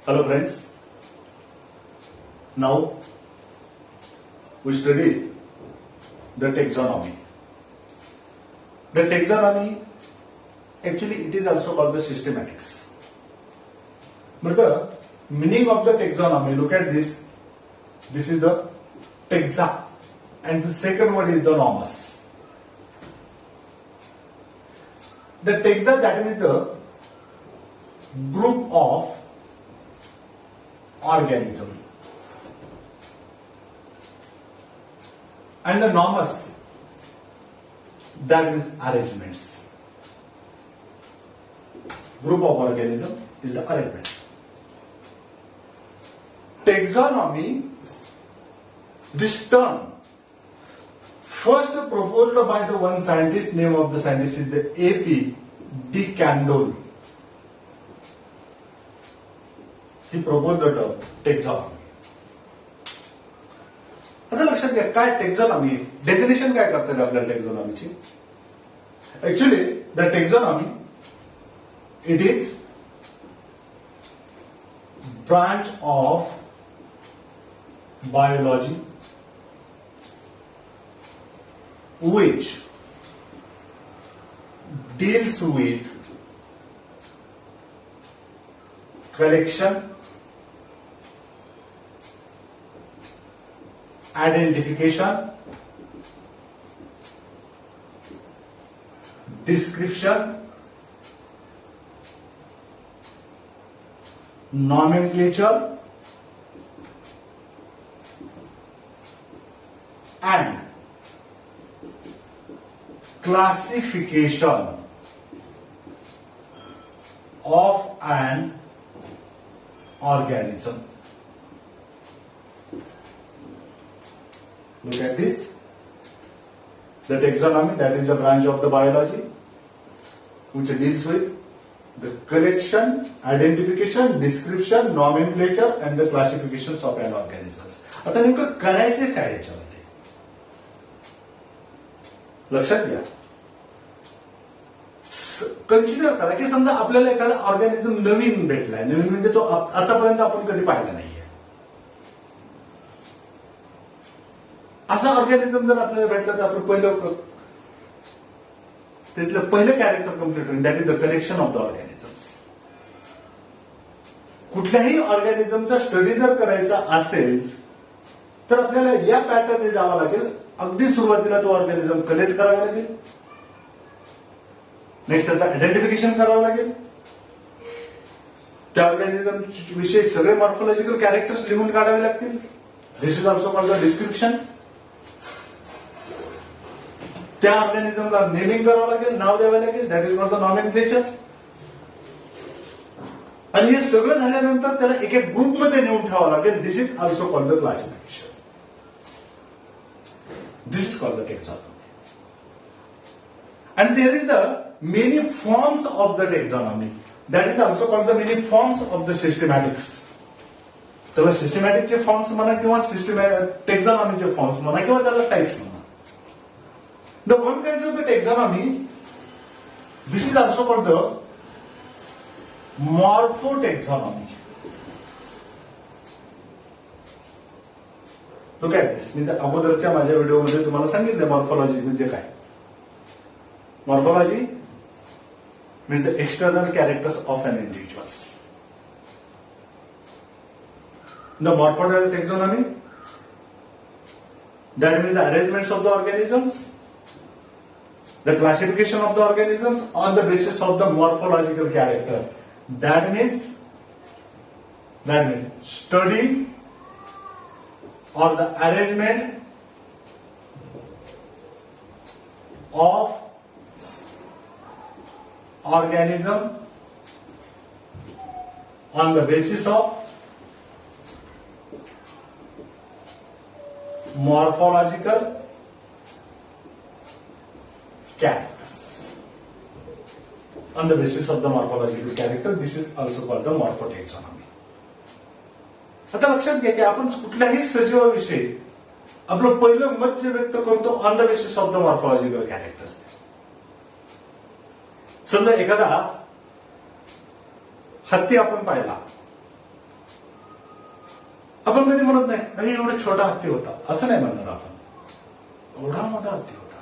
Hello friends, now we study the taxonomy. The taxonomy, actually it is also called the systematics. But the meaning of the taxonomy, look at this. This is the taxa and the second word is the nomos. The taxa, that is the group of organism, and the nomos, that is arrangements. Group of organism is the arrangements. Taxonomy, this term first proposed by the one scientist, name of the scientist is the A.P. de Candolle. He proposed the term taxonomy. आता लक्षात घ्या काय टेक्झॉनॉमी, definition काय करता येईल आपल्याला टेक्झॉनॉमीची. Actually the taxonomy it is branch of biology which deals with collection, identification, description, nomenclature, and classification of an organism. Look at this. The taxonomy, that is the branch of the biology which deals with the collection, identification, description, nomenclature and the classifications of an organism. आता नेमकं करायचे काय याच्यामध्ये लक्षात घ्या. Consider करा की समजा आपल्याला एखादा ऑर्गॅनिझम नवीन भेटलाय. नवीन म्हणजे तो आतापर्यंत आपण कधी पाहिला नाहीये. असा ऑर्गॅनिझम जर आपल्याला भेटला तर आपण तिथलं पहिलं कॅरेक्टर कम्प्लीट होईल, that is the collection of the organisms. कुठल्याही ऑर्गॅनिझमचा स्टडी जर करायचा असेल तर आपल्याला या पॅटर्नने जावं लागेल. अगदी सुरुवातीला तो ऑर्गॅनिझम कलेक्ट करावा लागेल, नेक्स्ट त्याचं आयडेंटिफिकेशन करावं लागेल, त्या ऑर्गॅनिझम विषयी सगळे मॉर्फोलॉजिकल कॅरेक्टर्स लिहून काढावे लागतील. This is also called the description. त्या ऑर्गॅनिझमला नेमिंग करावं लागेल, नाव द्यावं लागेल, that is called the nomenclature. आणि हे सगळं झाल्यानंतर त्याला एक एक ग्रुपमध्ये नेऊन ठेवावं लागेल. This is also called the classification. This is called the taxonomy. And there is the many forms of the taxonomy. That is also called the many forms of the systematics. त्याला सिस्टमॅटिकचे फॉर्म्स म्हणा किंवा टेक्झॉनॉमीचे forms म्हणा किंवा त्याला types म्हणा. The one kind of the taxonomy, this is also called the morphotaxonomy. Look at this. मी अगोदरच्या माझ्या व्हिडिओमध्ये तुम्हाला सांगितलं मॉर्फोलॉजी म्हणजे काय. Morphology means the external characters of an individuals. The morphological taxonomy, that means the arrangements of the organisms, the classification of the organisms on the basis of the morphological character. That means study or the arrangement of organism on the basis of morphological characters. On the basis of the morphological character, this is also called the morphotaxonomy. आता लक्षात घ्या की आपण कुठल्याही सजीवाविषयी आपलं पहिलं मत जे व्यक्त करतो on the basis of the morphological characters. समजा एखादा हत्ती आपण पाहिला आपण कधी म्हणत नाही अरे एवढा छोटा हत्ती होता, असं नाही म्हणणार आपण. एवढा मोठा हत्ती होता.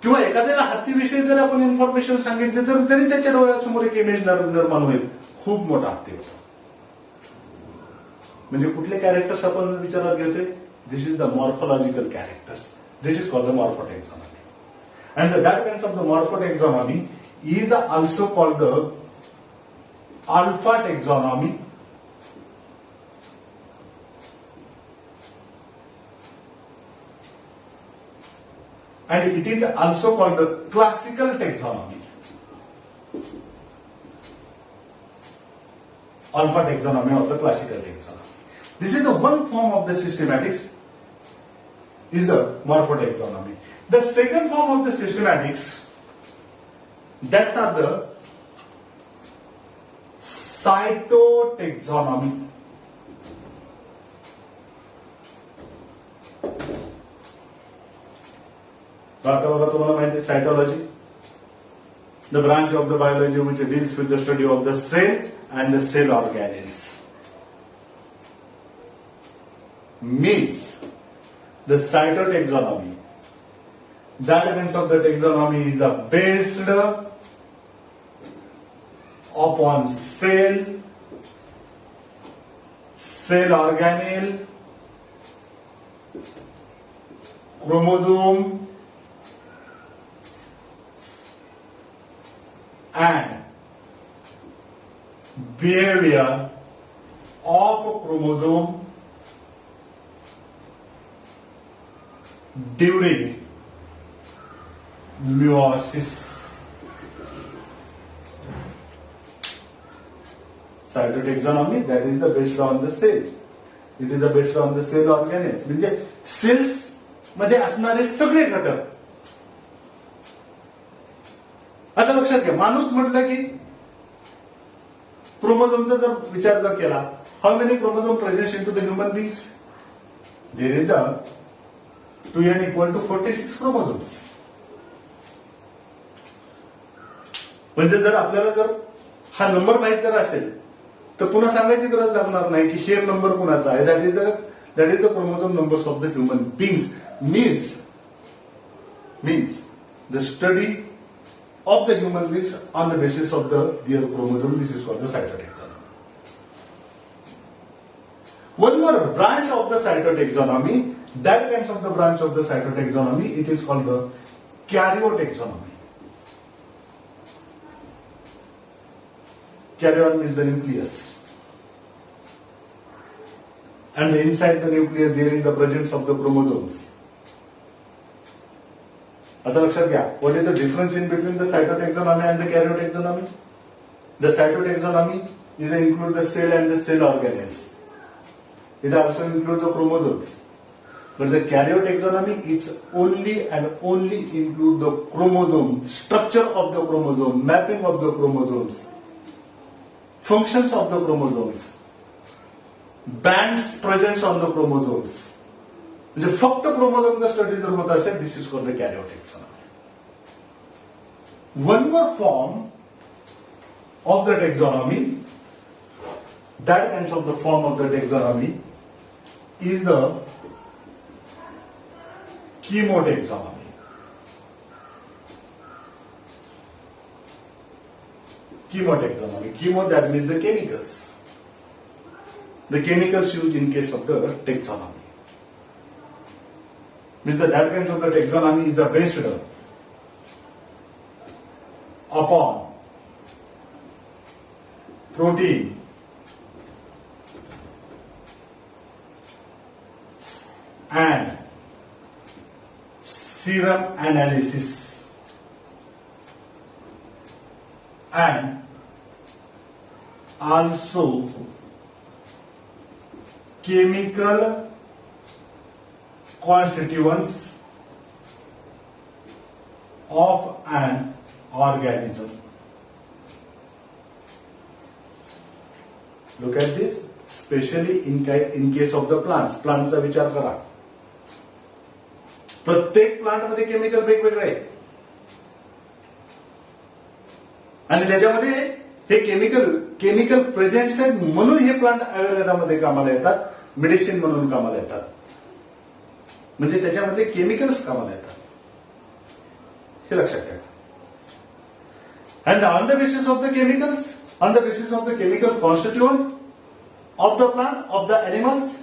किंवा एखाद्याला हत्तीविषयी जर आपण इन्फॉर्मेशन सांगितली तर तरी त्याच्या डोळ्यासमोर एक इमेज निर्माण होईल, खूप मोठा हत्ती होता. म्हणजे कुठले कॅरेक्टर्स आपण विचारात घेतोय? This is the morphological characters. This is called the morphotaxonomy. And that kinds of the morphotaxonomy is also called the alpha taxonomy. And it is also called the classical taxonomy. Alpha taxonomy or the classical taxonomy. This is the one form of the systematics. Is the morphotaxonomy. The second form of the systematics, that's are the cytotaxonomy. आता बघा तुम्हाला माहिती आहे सायटोलॉजी, the branch of the biology which deals with the study of the cell and the cell organelles. Means the cytotaxonomy, that means of the taxonomy is based upon cell organelle, chromosome and behavior of chromosome during meiosis. Cytotaxonomy, that is the based on the cell. It is the based on the cell organelles. म्हणजे sales मध्ये असणारे सगळे घटक. आता लक्षात घ्या, माणूस म्हटलं की क्रोमोझोमचा जर विचार जर केला, how many chromosome present in to the human beings? There is a 2n equal to 46 chromosomes. म्हणजे जर आपल्याला जर हा नंबर माहित जर असेल तर पुन्हा सांगायची गरज लागणार नाही की हे नंबर कुणाचा आहे. That is the chromosome numbers of the human beings. Means the study of the human beings on the basis of their chromosome. This is called the cytotaxonomy. One more branch of the cytotaxonomy, that kinds of the branch of the cytotaxonomy, it is called the karyotaxonomy. Karyon means the nucleus. And inside the nucleus there is the presence of the chromosomes. आता लक्षात घ्या, what is the difference in between the cytotaxonomy and the karyotaxonomy? The cytotaxonomy is include the cell and the cell organelles. It also includes the chromosomes. But the karyotaxonomy, it's only and only include the chromosome, structure of the chromosome, mapping of the chromosomes, functions of the chromosomes, bands presence on the chromosomes. म्हणजे फक्त क्रोमोझोमचा study जर होत असेल, this is called the karyotaxonomy. One more form of the taxonomy, that kinds of the form of the taxonomy is the chemotaxonomy. Chemotaxonomy. Chemo, that means the chemicals. The chemicals used in case of the taxonomy. Means that kinds of the taxonomy is based upon protein, and serum analysis, and also chemical constituents of an organism. Look at this, especially in case of the plants. प्लांटचा विचार करा. प्रत्येक plant मध्ये chemical वेगवेगळे आहे आणि त्याच्यामध्ये हे chemical chemical presents आहेत म्हणून हे प्लांट आयुर्वेदामध्ये कामाला येतात, मेडिसिन म्हणून कामाला येतात. म्हणजे त्याच्यामध्ये केमिकल्स कामाला येतात, हे लक्षात ठेवा. And on the basis of the chemicals, on the basis of the chemical constituent of the plant, of the animals,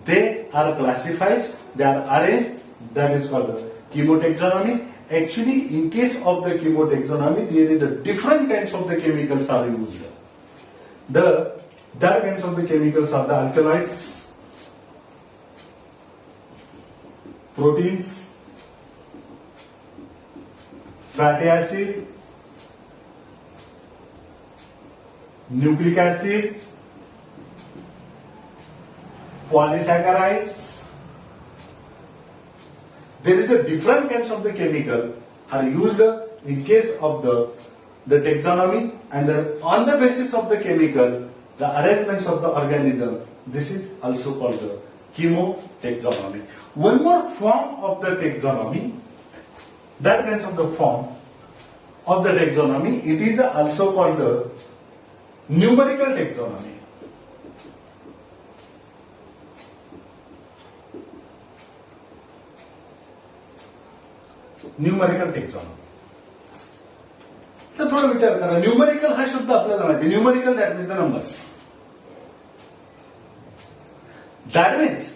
they are classified, they are arranged, that is called the chemotaxonomy. Actually, in case of the chemotaxonomy, there is a different kinds of the chemicals are used. That kinds of the chemicals are the alkaloids, proteins, fatty acid, nucleic acid, polysaccharides. There is a different kinds of the chemical are used in case of the taxonomy, and on the basis of the chemical, the arrangements of the organism. This is also called the chemotaxonomy. One more form of the taxonomy, that kinds of the form of the taxonomy, it is also called the numerical taxonomy. Numerical taxonomy. तर थोडं विचार करा, numerical हा शब्द आपल्याला माहिती. Numerical that means the numbers. That means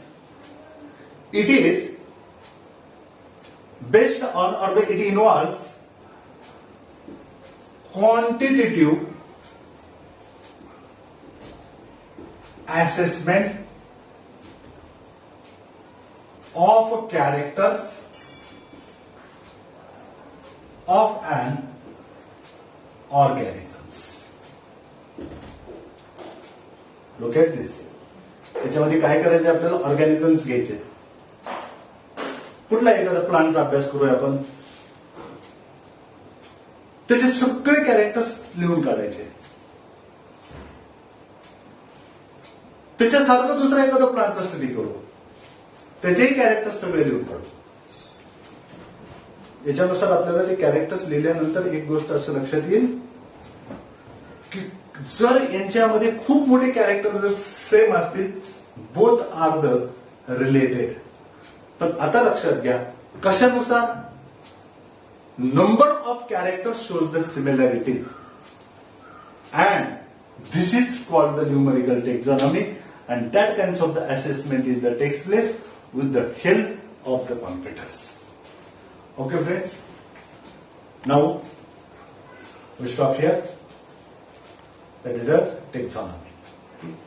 it is based on or it involves quantitative assessment of characters of an organisms. Look at this. याच्यामध्ये काय करायचे आपल्याला? ऑर्गॅनिझम्स घ्यायचे. कुठला एखादा प्लांटचा अभ्यास करूया आपण. त्याचे सगळे कॅरेक्टर्स लिहून काढायचे. त्याच्यासारखं दुसरा एखादा प्लांटचा स्टडी करू, त्याचेही कॅरेक्टर्स सगळे लिहून काढू. याच्यानुसार आपल्याला ते कॅरेक्टर्स लिहिल्यानंतर एक गोष्ट असं लक्षात येईल की जर यांच्यामध्ये खूप मोठे कॅरेक्टर जर सेम असतील, बोथ आर द रिलेटेड. पण आता लक्षात घ्या, कशानुसार? Number of characters shows the similarities, and this is called the numerical taxonomy, and that kinds of the assessment is that takes place with the help of the computers. Okay friends, now we stop here. That is the taxonomy.